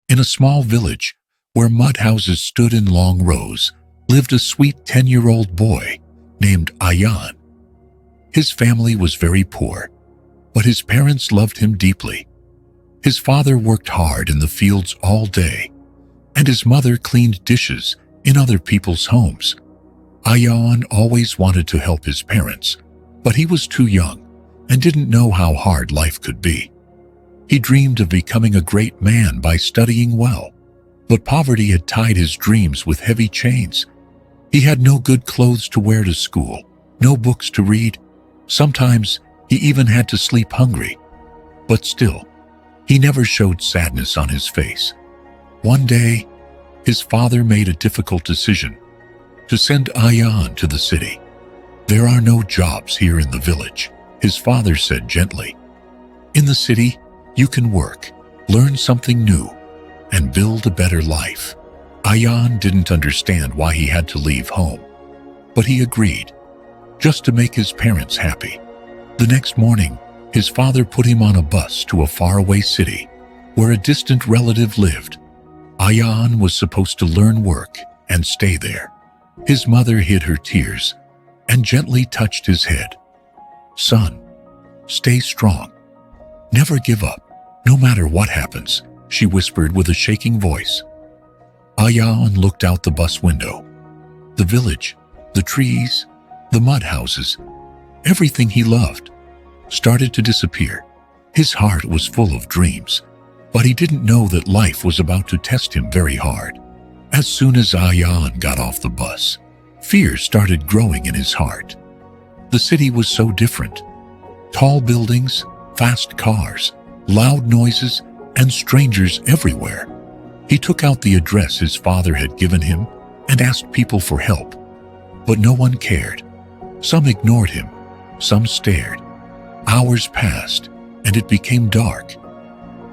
In a small village, where mud houses stood in long rows, lived a sweet 10-year-old boy named Ayaan. His family was very poor, but his parents loved him deeply. His father worked hard in the fields all day, and his mother cleaned dishes in other people's homes. Ayaan always wanted to help his parents, but he was too young and didn't know how hard life could be. He dreamed of becoming a great man by studying well, but poverty had tied his dreams with heavy chains. He had no good clothes to wear to school, no books to read. Sometimes he even had to sleep hungry. But still, he never showed sadness on his face. One day, his father made a difficult decision to send Ayaan to the city. "There are no jobs here in the village," his father said gently. "In the city, you can work, learn something new, and build a better life." Ayaan didn't understand why he had to leave home, but he agreed, just to make his parents happy. The next morning, his father put him on a bus to a faraway city where a distant relative lived. Ayaan was supposed to learn work and stay there. His mother hid her tears and gently touched his head. "Son, stay strong. Never give up, no matter what happens," she whispered with a shaking voice. Ayaan looked out the bus window. The village, the trees, the mud houses, everything he loved, started to disappear. His heart was full of dreams, but he didn't know that life was about to test him very hard. As soon as Ayaan got off the bus, fear started growing in his heart. The city was so different. Tall buildings, fast cars, loud noises, and strangers everywhere. He took out the address his father had given him and asked people for help, but no one cared. Some ignored him, some stared. Hours passed, and it became dark.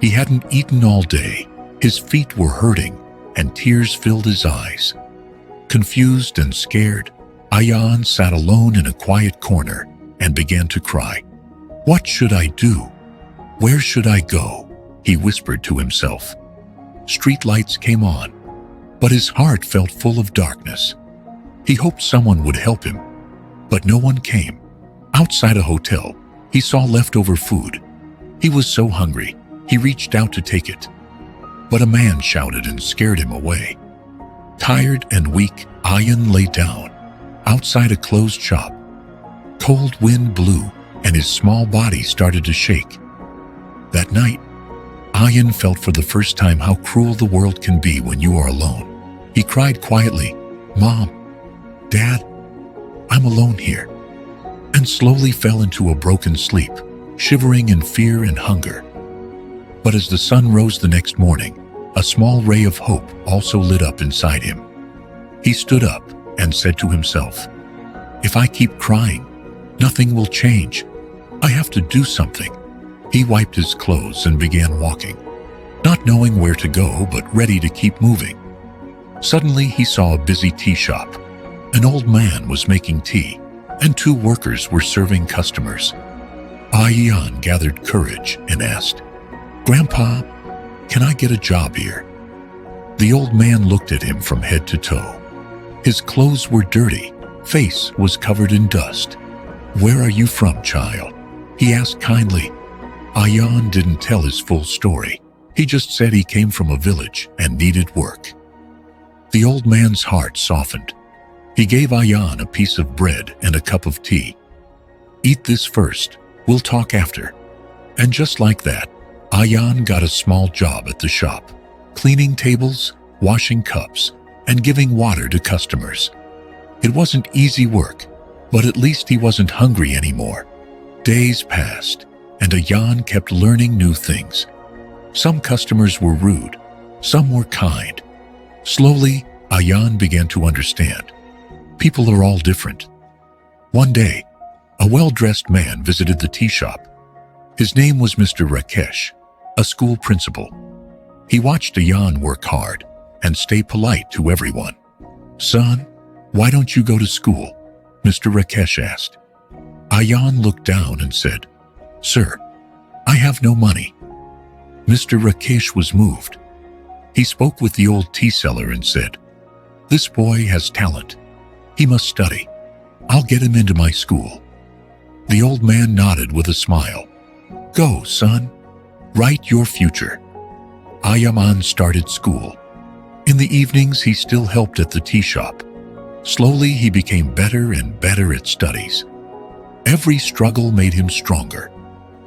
He hadn't eaten all day, his feet were hurting, and tears filled his eyes. Confused and scared, Ayaan sat alone in a quiet corner and began to cry. "What should I do? Where should I go?" he whispered to himself. Street lights came on, but his heart felt full of darkness. He hoped someone would help him, but no one came. Outside a hotel, he saw leftover food. He was so hungry, he reached out to take it. But a man shouted and scared him away. Tired and weak, Ayaan lay down outside a closed shop. Cold wind blew, and his small body started to shake. That night, Ayaan felt for the first time how cruel the world can be when you are alone. He cried quietly, "Mom, Dad, I'm alone here," and slowly fell into a broken sleep, shivering in fear and hunger. But as the sun rose the next morning, a small ray of hope also lit up inside him. He stood up and said to himself, "If I keep crying, nothing will change. I have to do something." He wiped his clothes and began walking, not knowing where to go but ready to keep moving. Suddenly he saw a busy tea shop. An old man was making tea, and two workers were serving customers. Ayaan gathered courage and asked, "Grandpa, can I get a job here?" The old man looked at him from head to toe. His clothes were dirty, face was covered in dust. "Where are you from, child?" he asked kindly. Ayaan didn't tell his full story. He just said he came from a village and needed work. The old man's heart softened. He gave Ayaan a piece of bread and a cup of tea. "Eat this first, we'll talk after." And just like that, Ayaan got a small job at the shop, cleaning tables, washing cups, and giving water to customers. It wasn't easy work, but at least he wasn't hungry anymore. Days passed, and Ayaan kept learning new things. Some customers were rude, some were kind. Slowly, Ayaan began to understand. People are all different. One day, a well-dressed man visited the tea shop. His name was Mr. Rakesh, a school principal. He watched Ayaan work hard and stay polite to everyone. "Son, why don't you go to school?" Mr. Rakesh asked. Ayaan looked down and said, "Sir, I have no money." Mr. Rakesh was moved. He spoke with the old tea seller and said, "This boy has talent. He must study. I'll get him into my school." The old man nodded with a smile. "Go, son. Write your future." Ayaan started school. In the evenings, he still helped at the tea shop. Slowly, he became better and better at studies. Every struggle made him stronger.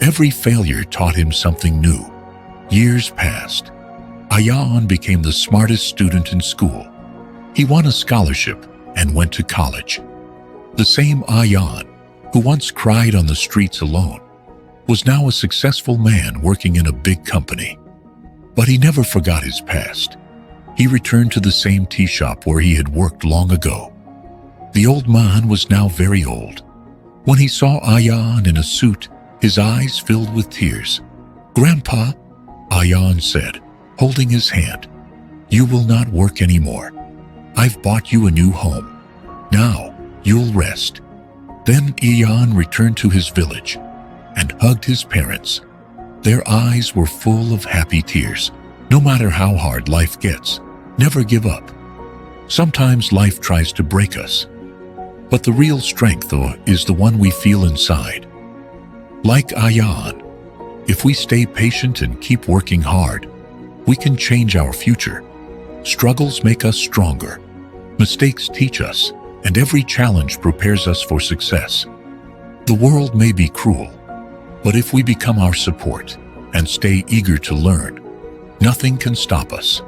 Every failure taught him something new. Years passed. Ayaan became the smartest student in school. He won a scholarship and went to college. The same Ayaan, who once cried on the streets alone, was now a successful man working in a big company. But he never forgot his past. He returned to the same tea shop where he had worked long ago. The old man was now very old. When he saw Ayaan in a suit, his eyes filled with tears. "Grandpa," Ayaan said, holding his hand, "you will not work anymore. I've bought you a new home. Now you'll rest." Then Ayaan returned to his village and hugged his parents. Their eyes were full of happy tears. No matter how hard life gets, never give up. Sometimes life tries to break us, but the real strength, though, is the one we feel inside. Like Ayaan, if we stay patient and keep working hard, we can change our future. Struggles make us stronger. Mistakes teach us, and every challenge prepares us for success. The world may be cruel, but if we become our support and stay eager to learn, nothing can stop us.